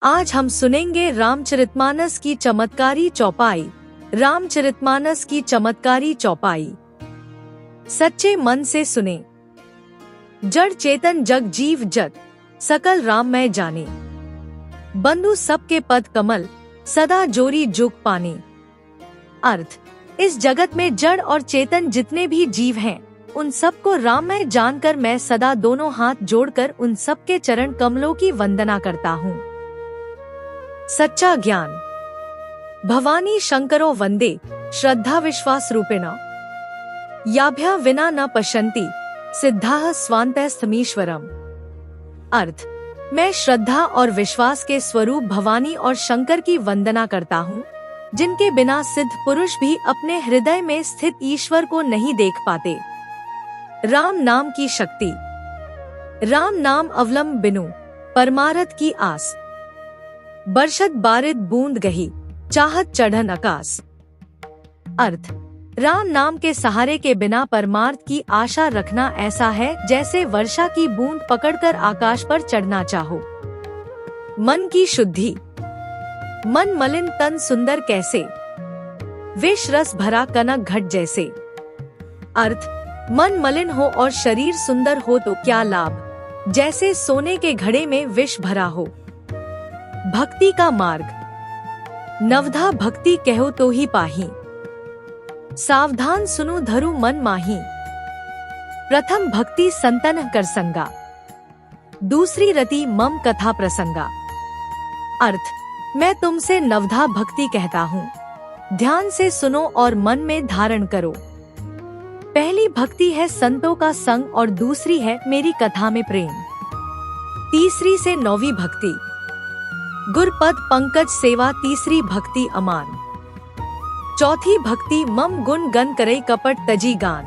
आज हम सुनेंगे रामचरितमानस की चमत्कारी चौपाई। रामचरितमानस की चमत्कारी चौपाई सच्चे मन से सुने। जड़ चेतन जग जीव जत, सकल राममय जाने। बंधु सबके पद कमल, सदा जोरी जुग पाने। अर्थ, इस जगत में जड़ और चेतन जितने भी जीव हैं, उन सबको राममय जानकर मैं सदा दोनों हाथ जोड़कर उन सबके चरण कमलों की वंदना करता हूँ। सच्चा ज्ञान। भवानी शंकरो वंदे श्रद्धा विश्वास रूपिणा, याभ्या विना न पश्यन्ति सिद्धाः स्वान्तस्थमीश्वरम्। अर्थ, मैं श्रद्धा और विश्वास के स्वरूप भवानी और शंकर की वंदना करता हूँ, जिनके बिना सिद्ध पुरुष भी अपने हृदय में स्थित ईश्वर को नहीं देख पाते। राम नाम की शक्ति। राम नाम अवलंब बिनु परमारथ की आस। बरसत बारिद बूंद गही, चाहत चढ़न आकाश। अर्थ, राम नाम के सहारे के बिना परमार्थ की आशा रखना ऐसा है जैसे वर्षा की बूंद पकड़कर आकाश पर चढ़ना चाहो। मन की शुद्धि। मन मलिन तन सुंदर कैसे, विष रस भरा कनक घट जैसे। अर्थ, मन मलिन हो और शरीर सुंदर हो तो क्या लाभ, जैसे सोने के घड़े में विष भरा हो। भक्ति का मार्ग। नवधा भक्ति कहो तो ही पाही, सावधान सुनु धरु मन माही। प्रथम भक्ति संतन कर संगा, दूसरी रति मम कथा प्रसंगा। अर्थ, मैं तुमसे नवधा भक्ति कहता हूँ, ध्यान से सुनो और मन में धारण करो। पहली भक्ति है संतों का संग और दूसरी है मेरी कथा में प्रेम। तीसरी से नौवीं भक्ति गुरपद पंकज सेवा, तीसरी भक्ति अमान। चौथी भक्ति मम गुण गन करे कपट तजी गान।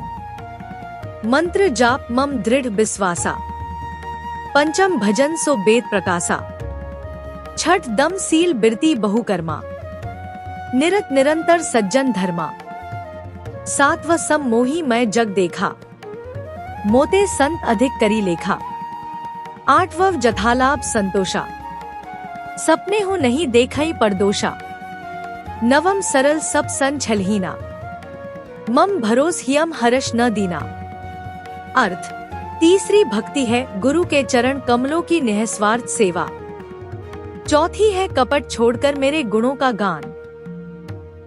मंत्र जाप मम दृढ़ विश्वासा, पंचम भजन सो वेद प्रकाशा। छठ दम सील बिरती बहुकर्मा, निरत निरंतर सज्जन धर्मा। सातव सम मोही मैं जग देखा, मोते संत अधिक करी लेखा। आठवव जथालाभ संतोषा, सपने हो नहीं देखई परदोषा। नवम सरल सब सन छलहीना, मम भरोस हियम हर्ष न दीना। अर्थ, तीसरी भक्ति है गुरु के चरण कमलों की निःस्वार्थ सेवा। चौथी है कपट छोड़कर मेरे गुणों का गान।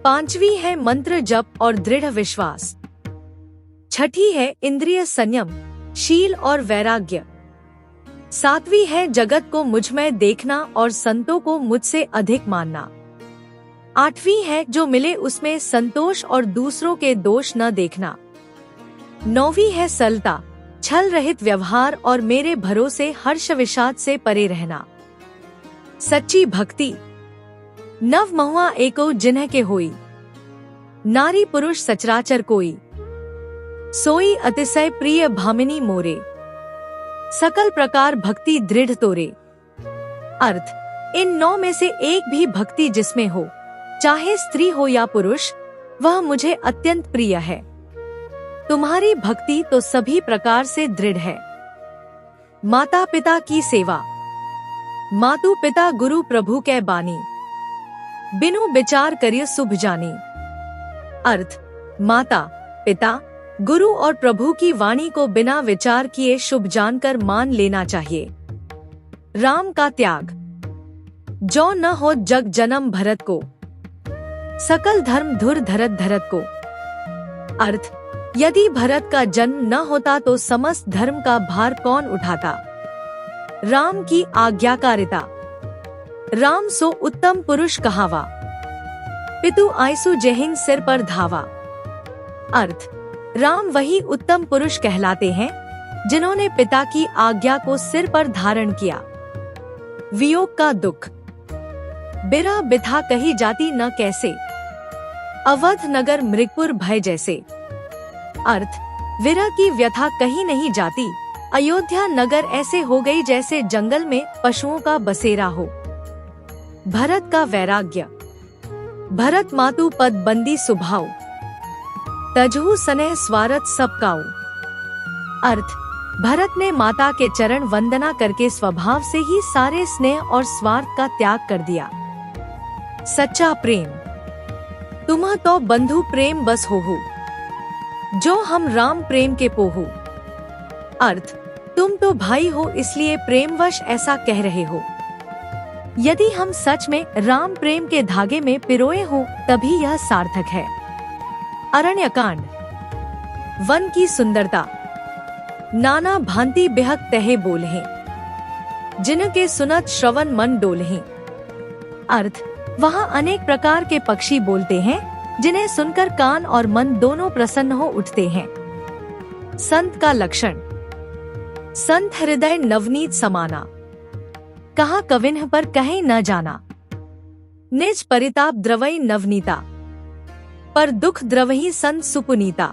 पांचवी है मंत्र जप और दृढ़ विश्वास। छठी है इंद्रिय संयम, शील और वैराग्य। सातवीं है जगत को मुझ में देखना और संतों को मुझसे अधिक मानना। आठवीं है जो मिले उसमें संतोष और दूसरों के दोष न देखना। नौवीं है सरलता, छल रहित व्यवहार और मेरे भरोसे हर्ष विषाद से परे रहना। सच्ची भक्ति। नव महुआ एको जिन्ह के होई, नारी पुरुष सचराचर कोई। सोई अतिशय प्रिय भामिनी मोरे, सकल प्रकार भक्ति दृढ़ तोरे। अर्थ, इन 9 में से एक भी भक्ति जिसमें हो, चाहे स्त्री हो या पुरुष, वह मुझे अत्यंत प्रिय है। तुम्हारी भक्ति तो सभी प्रकार से दृढ़ है। माता पिता की सेवा। मातु पिता गुरु प्रभु कै बानी, बिनु विचार करिय शुभ जानी। अर्थ, माता पिता गुरु और प्रभु की वाणी को बिना विचार किए शुभ जानकर मान लेना चाहिए। राम का त्याग। जो न हो जग जन्म भरत को, सकल धर्म धुर धरत धरत को। अर्थ, यदि भरत का जन्म न होता तो समस्त धर्म का भार कौन उठाता। राम की आज्ञाकारिता। राम सो उत्तम पुरुष कहावा, पितु आयसु जेहिं सिर पर धावा। अर्थ, राम वही उत्तम पुरुष कहलाते हैं जिन्होंने पिता की आज्ञा को सिर पर धारण किया। वियोग का दुख। बिरह बिथा कही जाती न कैसे, अवध नगर मृगपुर भय जैसे। अर्थ, विरह की व्यथा कहीं नहीं जाती, अयोध्या नगर ऐसे हो गई जैसे जंगल में पशुओं का बसेरा हो। भरत का वैराग्य। भरत मातु पद बंदी सुभाव, तजहु सनेह स्वारथ सब काऊ। अर्थ, भरत ने माता के चरण वंदना करके स्वभाव से ही सारे स्नेह और स्वार्थ का त्याग कर दिया। सच्चा प्रेम। तुम्ह तो बंधु प्रेम बस होहु, जो हम राम प्रेम के पोहु। अर्थ, तुम तो भाई हो इसलिए प्रेमवश ऐसा कह रहे हो। यदि हम सच में राम प्रेम के धागे में पिरोए हों तभी यह सार्थक है। अरण्यकांड। वन की सुंदरता। नाना भांति बेहक तहे बोलहें, जिनके सुनत श्रवण मन डोलहें। अर्थ, वहाँ अनेक प्रकार के पक्षी बोलते हैं जिन्हें सुनकर कान और मन दोनों प्रसन्न हो उठते हैं। संत का लक्षण। संत हृदय नवनीत समाना, कहा कविन्ह पर कहे न जाना। निज परिताप द्रवई नवनीता, पर दुख द्रवही संत सुपुनीता।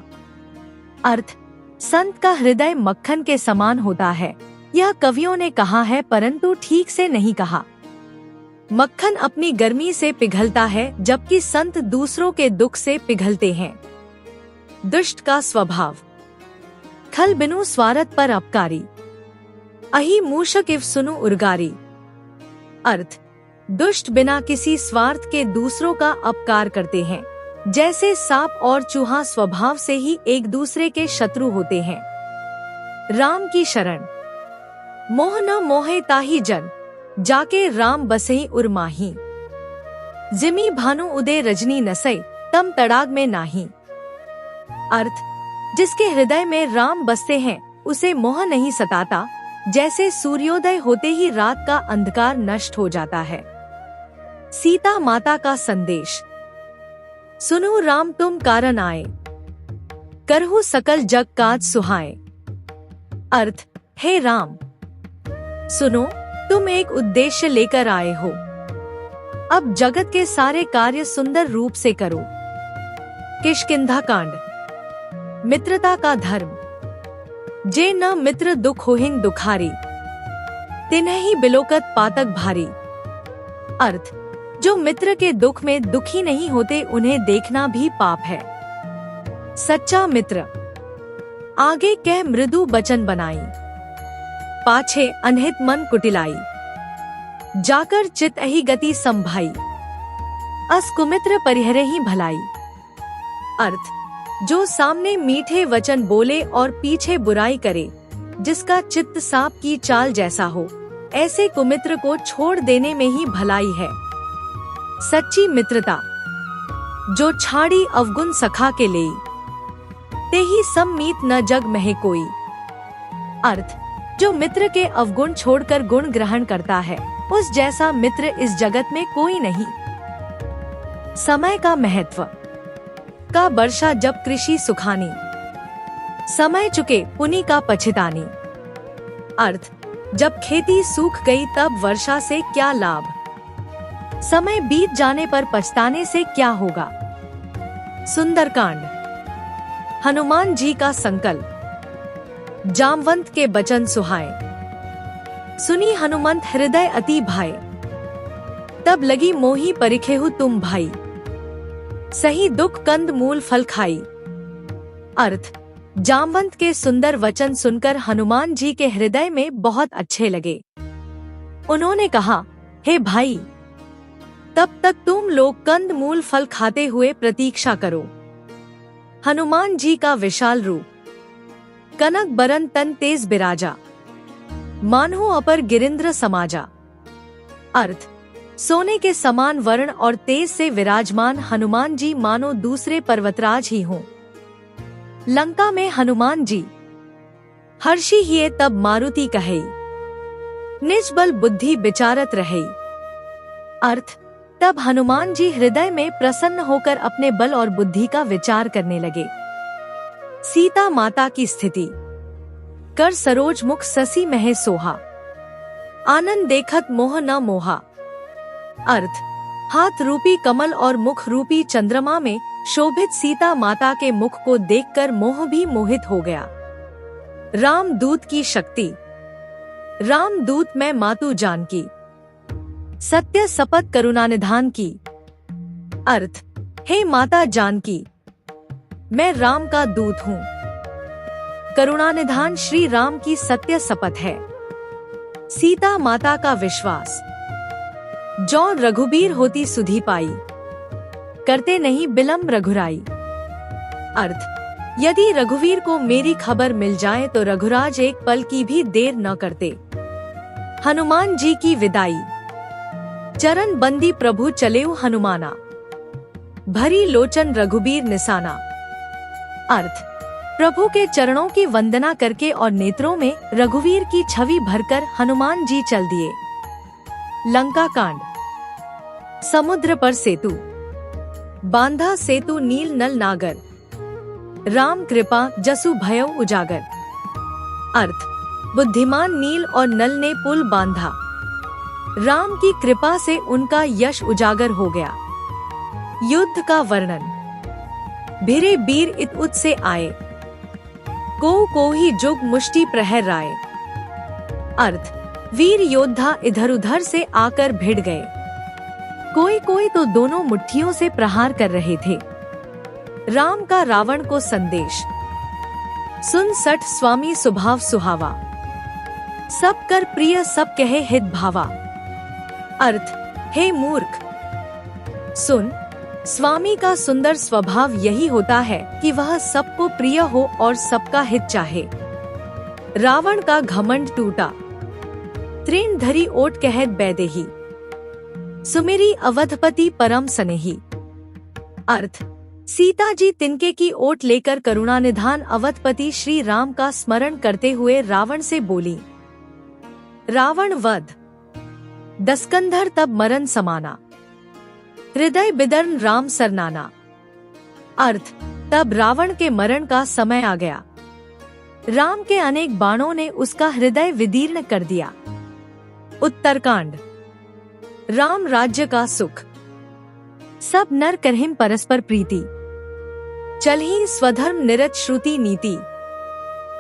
अर्थ, संत का हृदय मक्खन के समान होता है। यह कवियों ने कहा है परंतु ठीक से नहीं कहा। मक्खन अपनी गर्मी से पिघलता है जबकि संत दूसरों के दुख से पिघलते हैं। दुष्ट का स्वभाव। खल बिनु स्वार्थ पर अपकारी, अहि मूषक इव सुनु उर्गारी। अर्थ, दुष्ट बिना किसी स्वार्थ के दूसरों का अपकार करते हैं। जैसे सांप और चूहा स्वभाव से ही एक दूसरे के शत्रु होते हैं। राम की शरण। मोह न मोहे ताहि जन, जाके राम बसई उर्माही। जिमी भानु उदय रजनी नसई, तम तड़ाग में नाही। अर्थ, जिसके हृदय में राम बसते हैं उसे मोह नहीं सताता। जैसे सूर्योदय होते ही रात का अंधकार नष्ट हो जाता है। सीता माता का संदेश। सुनो राम तुम कारण आए, करहु सकल जग काज सुहाए। अर्थ, हे राम, सुनो तुम एक उद्देश्य लेकर आए हो। अब जगत के सारे कार्य सुंदर रूप से करो। किष्किंधा कांड। मित्रता का धर्म। जे न मित्र दुख होहिन दुखारी, तिन्हि बिलोकत पातक भारी। अर्थ, जो मित्र के दुख में दुखी नहीं होते उन्हें देखना भी पाप है। सच्चा मित्र। आगे कह मृदु बचन बनाई, पाछे अनहित मन कुटिलाई। जाकर चित ही गति संभाई, अस कुमित्र परिहरे ही भलाई। अर्थ, जो सामने मीठे वचन बोले और पीछे बुराई करे, जिसका चित्त सांप की चाल जैसा हो, ऐसे कुमित्र को छोड़ देने में ही भलाई है। सच्ची मित्रता। जो छाड़ी अवगुण सखा के लेई, ते ही सम मीत न जग महे कोई। अर्थ, जो मित्र के अवगुण छोड़कर गुण ग्रहण करता है उस जैसा मित्र इस जगत में कोई नहीं। समय का महत्व। का वर्षा जब कृषि सुखानी, समय चुके पुनि का पछितानी। अर्थ, जब खेती सूख गई तब वर्षा से क्या लाभ, समय बीत जाने पर पछताने से क्या होगा। सुंदरकांड। हनुमान जी का संकल्प। जामवंत के बचन सुहाए, सुनी हनुमंत हृदय अति भाए। तब लगी मोही परिखेहु तुम भाई, सही दुख कंद मूल फल खाई। अर्थ, जामवंत के सुंदर वचन सुनकर हनुमान जी के हृदय में बहुत अच्छे लगे। उन्होंने कहा, हे भाई, तब तक तुम लोग कंद मूल फल खाते हुए प्रतीक्षा करो। हनुमान जी का विशाल रूप। कनक बरन तन तेज बिराजा, मानहो अपर गिरिंद्र समाजा। अर्थ, सोने के समान वर्ण और तेज से विराजमान हनुमान जी मानो दूसरे पर्वतराज ही हों। लंका में हनुमान जी हर्षी हिए तब मारुति कहे, निज बल बुद्धि विचारत रहे। अर्थ, तब हनुमान जी हृदय में प्रसन्न होकर अपने बल और बुद्धि का विचार करने लगे। सीता माता की स्थिति। कर सरोज मुख ससी महे सोहा, आनंद देखत मोह न मोहा। अर्थ, हाथ रूपी कमल और मुख रूपी चंद्रमा में शोभित सीता माता के मुख को देखकर मोह भी मोहित हो गया। रामदूत की शक्ति। रामदूत मैं मातु जानकी, सत्य शपथ करुणा निधान की। अर्थ, हे माता जानकी, मैं राम का दूत हूँ। करुणानिधान श्री राम की सत्य शपथ है। सीता माता का विश्वास। जो रघुबीर होती सुधी पाई, करते नहीं बिलम्ब रघुराई। अर्थ, यदि रघुवीर को मेरी खबर मिल जाए तो रघुराज एक पल की भी देर न करते। हनुमान जी की विदाई। चरण बंदी प्रभु चलेउ हनुमाना, भरी लोचन रघुबीर निशाना। अर्थ, प्रभु के चरणों की वंदना करके और नेत्रों में रघुवीर की छवि भरकर हनुमान जी चल दिए। लंका कांड। समुद्र पर सेतु। बांधा सेतु नील नल नागर, राम कृपा जसु भयउ उजागर। अर्थ, बुद्धिमान नील और नल ने पुल बांधा। राम की कृपा से उनका यश उजागर हो गया। युद्ध का वर्णन। भिरे बीर इत उत से आए, को ही जुग मुष्टि प्रहर राय। अर्थ, वीर योद्धा इधर उधर से आकर भिड़ गए। कोई तो दोनों मुट्ठियों से प्रहार कर रहे थे। राम का रावण को संदेश। सुन सठ स्वामी स्वभाव सुहावा, सब कर प्रिय सब कहे हित भावा। अर्थ, हे मूर्ख, सुन, स्वामी का सुंदर स्वभाव यही होता है कि वह सबको प्रिय हो और सबका हित चाहे। रावण का घमंड टूटा। तृण धरी ओट कहत बैदेही, सुमेरी अवधपति परम सनेही। अर्थ, सीता जी तिनके की ओट लेकर करुणानिधान अवधपति श्री राम का स्मरण करते हुए रावण से बोली। रावण वध। दस्कंधर तब मरण समाना, हृदय बिदर्न राम सरनाना। अर्थ, तब रावण के मरण का समय आ गया। राम के अनेक बाणों ने उसका हृदय विदीर्ण कर दिया। उत्तरकांड। राम राज्य का सुख। सब नर करहिम परस्पर प्रीति, चलहि स्वधर्म निरत श्रुति नीति।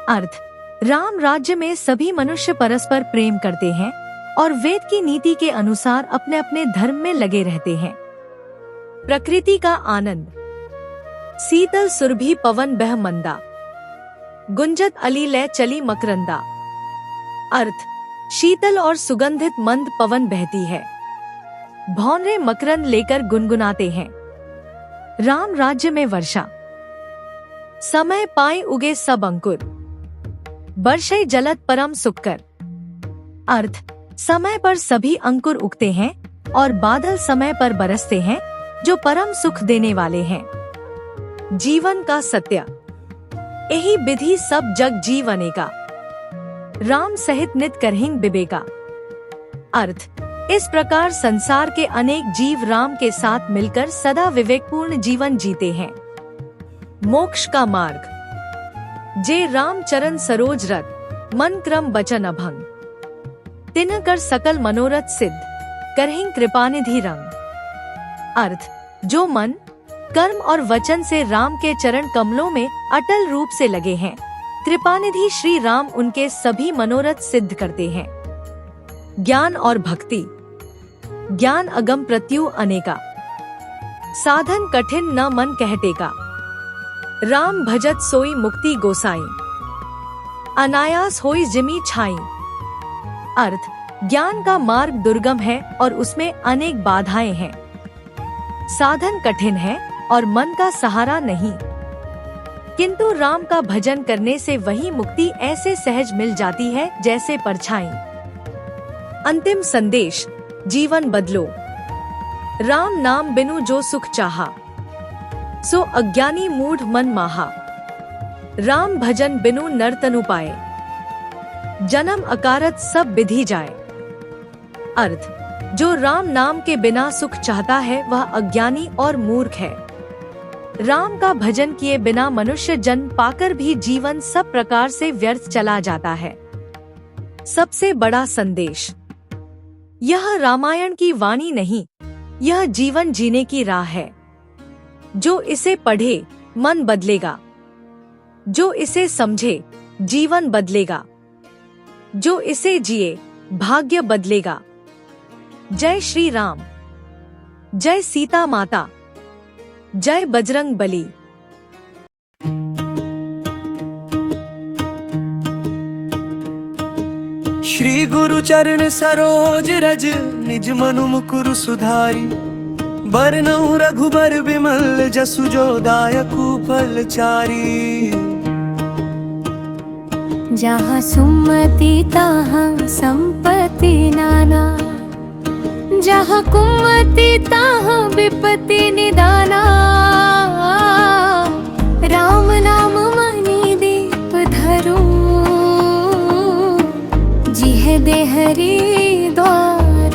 अर्थ, राम राज्य में सभी मनुष्य परस्पर प्रेम करते हैं और वेद की नीति के अनुसार अपने अपने धर्म में लगे रहते हैं। प्रकृति का आनंद। शीतल सुरभि पवन बह मंदा, गुंजत अली लय चली मकरंदा। अर्थ, शीतल और सुगंधित मंद पवन बहती है। भौंरे मकरंद लेकर गुनगुनाते हैं। राम राज्य में वर्षा। समय पाए उगे सब अंकुर, बरसे जलत परम सुखकर। अर्थ, समय पर सभी अंकुर उगते हैं और बादल समय पर बरसते हैं जो परम सुख देने वाले हैं। जीवन का सत्य। यही विधि सब जग जीवने का, राम सहित नित करहिं बिबेका। अर्थ, इस प्रकार संसार के अनेक जीव राम के साथ मिलकर सदा विवेकपूर्ण जीवन जीते हैं। मोक्ष का मार्ग। जे राम चरण सरोज रत, मन क्रम बचन अभंग। तिन्ह कर सकल मनोरथ सिद्ध, करहिं कृपानिधि रंग। अर्थ, जो मन, कर्म और वचन से राम के चरण कमलों में अटल रूप से लगे हैं, कृपानिधि श्री राम उनके सभी मनोरथ सिद्ध करते हैं। ज्ञान और भक्ति। ज्ञान अगम प्रत्यु अनेका, साधन कठिन न मन कहते का। राम भजत सोई मुक्ति गोसाई, अनायास होई जिमी छाई। अर्थ, ज्ञान का मार्ग दुर्गम है और उसमें अनेक बाधाएं हैं। साधन कठिन है और मन का सहारा नहीं, किंतु राम का भजन करने से वही मुक्ति ऐसे सहज मिल जाती है जैसे परछाई। अंतिम संदेश। जीवन बदलो। राम नाम बिनु जो सुख चाहा, सो अज्ञानी मूढ़ मन माहा। राम भजन बिनु नर तनु पाए, जन्म अकारत सब विधि जाए। अर्थ, जो राम नाम के बिना सुख चाहता है वह अज्ञानी और मूर्ख है। राम का भजन किए बिना मनुष्य जन्म पाकर भी जीवन सब प्रकार से व्यर्थ चला जाता है। सबसे बड़ा संदेश। यह रामायण की वाणी नहीं, यह जीवन जीने की राह है। जो इसे पढ़े मन बदलेगा, जो इसे समझे जीवन बदलेगा, जो इसे जिए भाग्य बदलेगा। जय श्री राम, जय सीता माता, जय बजरंग बली। श्री गुरु चरण सरोज रज निज मनु मुकुरु सुधारी। बरनउँ रघुबर बिमल जसु जो दायकु फलचारी। जहाँ सुमति तहाँ संपत्ति नाना, जहाँ कुमति तहाँ विपत्ति निदाना। राम नाम मणि दीप धरो, जिह दे हरि द्वार।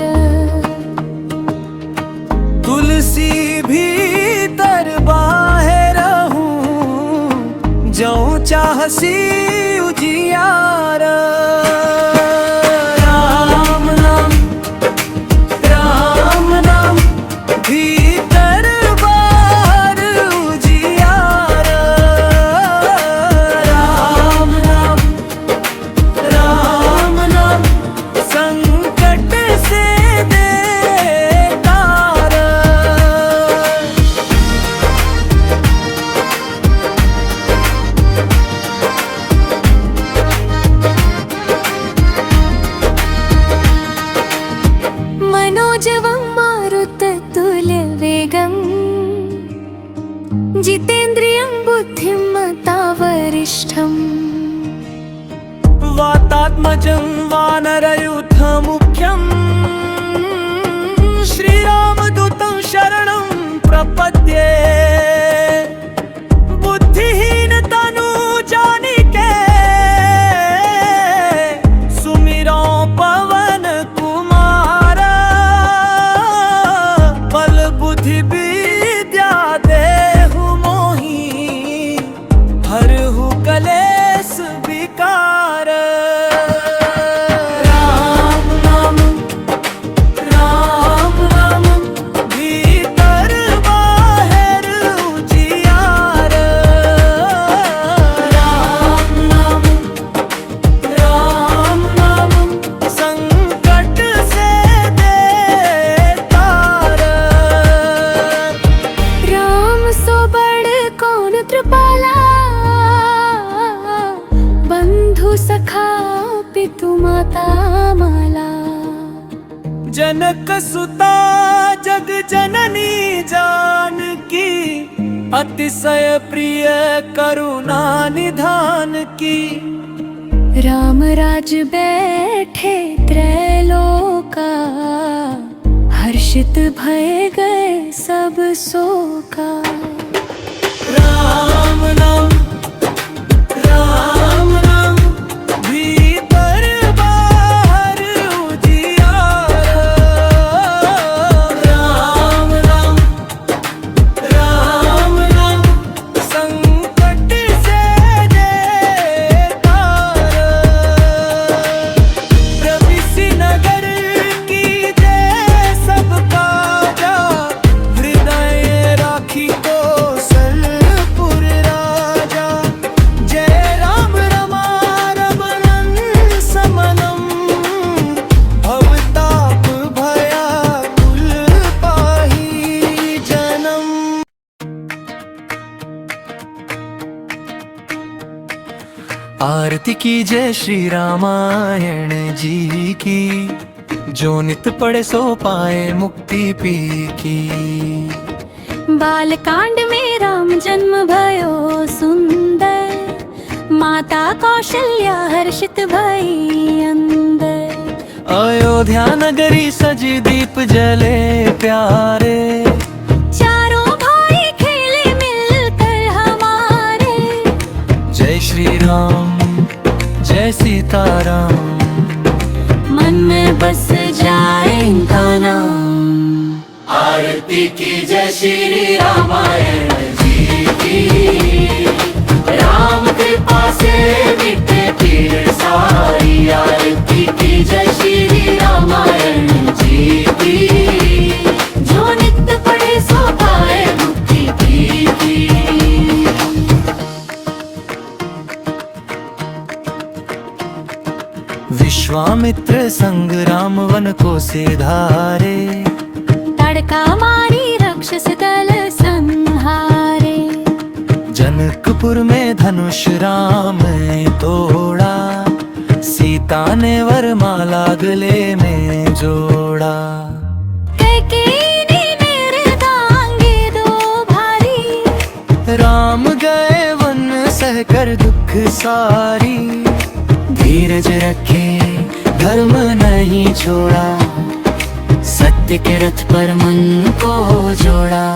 तुलसी भीतर बाहर रहूं, जो चाहसी उजियार। राम नाम भीतर बाहर उजियार। राम नाम संकट से दे तार। मनोजवं मारुततुल्य वेगं, जितेन्द्रियं बुद्धिमता वरिष्ठम्। वातात्मजं वानरयूथमुख्यं, श्रीरामदूतं शरणं प्रपद्ये। बुद्धिहीन तनु जानिके, सुमिरो पवन कुमार। बल बुद्धि विद्या देहु मोहि, हरहु कलेश विकार। राम नाम भीतर बाहर उजियार। राम नाम संकट से दे तार। राम सो बड़ कौन कृपाला, बंधु सखा पितु माता माला। जनक सुता जग जननी जानकी, अतिशय प्रिय करुणा निधान की। राम राज बैठे त्रैलोका, हर्षित भय गए सब शोका। राम नाम भीतर बाहर उजियार। राम नाम संकट से दे तार। प्रविशि नगर की जय सब काजा, हृदय राखी कौशलपुर राजा। जय राम रमणं समनम, भवताप भयाकुल पाहि जनम। आरती की जय श्री रामायण जी की, जो नित पढ़े सो पाए मुक्ति पी की। बालकांड में राम जन्म भयो सुंदर, माता कौशल्या हर्षित भई अंदर। अयोध्या नगरी सजी दीप जले प्यारे, चारों भाई खेले मिलकर हमारे। जय श्री राम जय सीताराम, मन में बस जाए इनका नाम। आरती की जय श्री रामायण जी की, राम कृपा से मिटे पीर सारी। आरती की जय श्री रामायण जी की, जो नित्य पढ़े सो पाए मुक्ति की। विश्वामित्र संग राम वन को से धारे, तड़का मारी राक्षस दल संहारे। जनकपुर में धनुष राम ने तोड़ा, सीता ने वर मांगा गले में जोड़ा। कैकेयी ने निर्दांगी दो भारी, राम गए वन सहकर दुख सारी। धीरज रखे धर्म नहीं छोड़ा, सत्य के रथ पर मन को जोड़ा।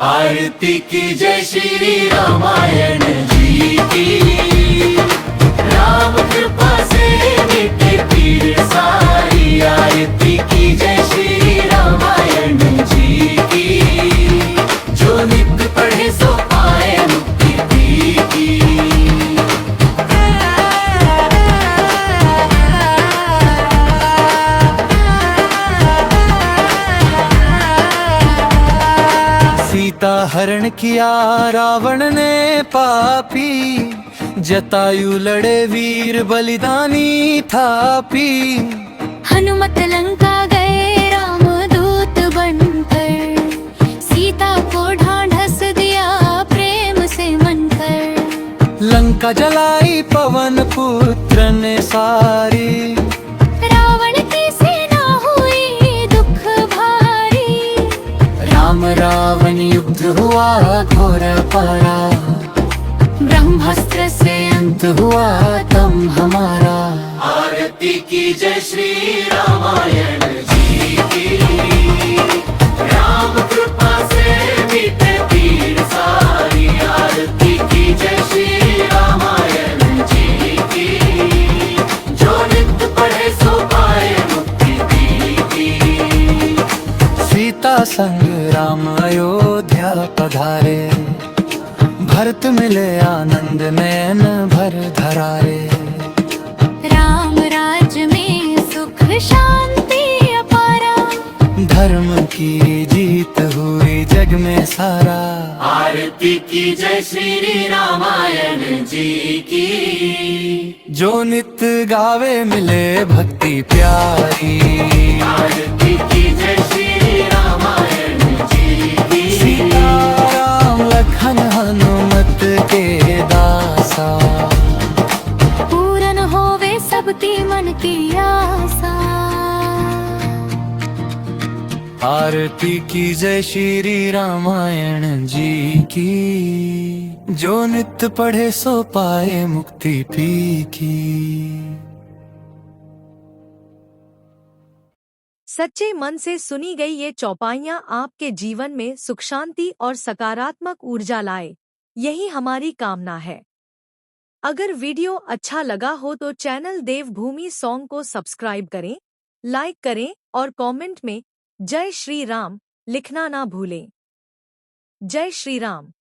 आरती की जय श्री रामायण जी की, राम कृपा से मिटे पीर सारी। आरती की जय श्री रामायण जी की, जो नित्य पढ़े सो पाए मुक्ति की। सीता हरण किया रावण ने पापी, जटायु लड़े वीर बलिदानी थापी। हनुमत लंका गए राम दूत बनकर, सीता को ढांढस दिया प्रेम से मनकर। लंका जलाई पवन पुत्र ने सारी, रावण की सेना हुई दुख भारी। राम रावण युद्ध हुआ घोर पारा, ब्रह्मास्त्र से अंत हुआ तम हमारा। आरती की जय श्री रामायण जी की, राम कृपा से मिटे पीर सारी। आरती की जय श्री रामायण जी की, जो नित्य पढ़े सो पाए मुक्ति की। सीता संग राम अयोध्या पधारे, भरत मिले आनंद नयन भर धरारे। राम राज्य में सुख शांति अपारा, धर्म की जीत हुई जग में सारा। आरती की जय श्री रामायण जी की, जो नित गावे मिले भक्ति प्यारी। आरती की जय श्री रामायण जी की, सीता राम लखन हनुमत के दासा, पूरन होवे सबकी मन की आशा। आरती की जय श्री रामायण जी की, जो नित पढ़े सो पाए मुक्ति पी की। सच्चे मन से सुनी गई ये चौपाइयाँ आपके जीवन में सुख शांति और सकारात्मक ऊर्जा लाए, यही हमारी कामना है। अगर वीडियो अच्छा लगा हो तो चैनल देवभूमि सॉन्ग को सब्सक्राइब करें, लाइक करें और कमेंट में जय श्री राम लिखना ना भूलें। जय श्री राम।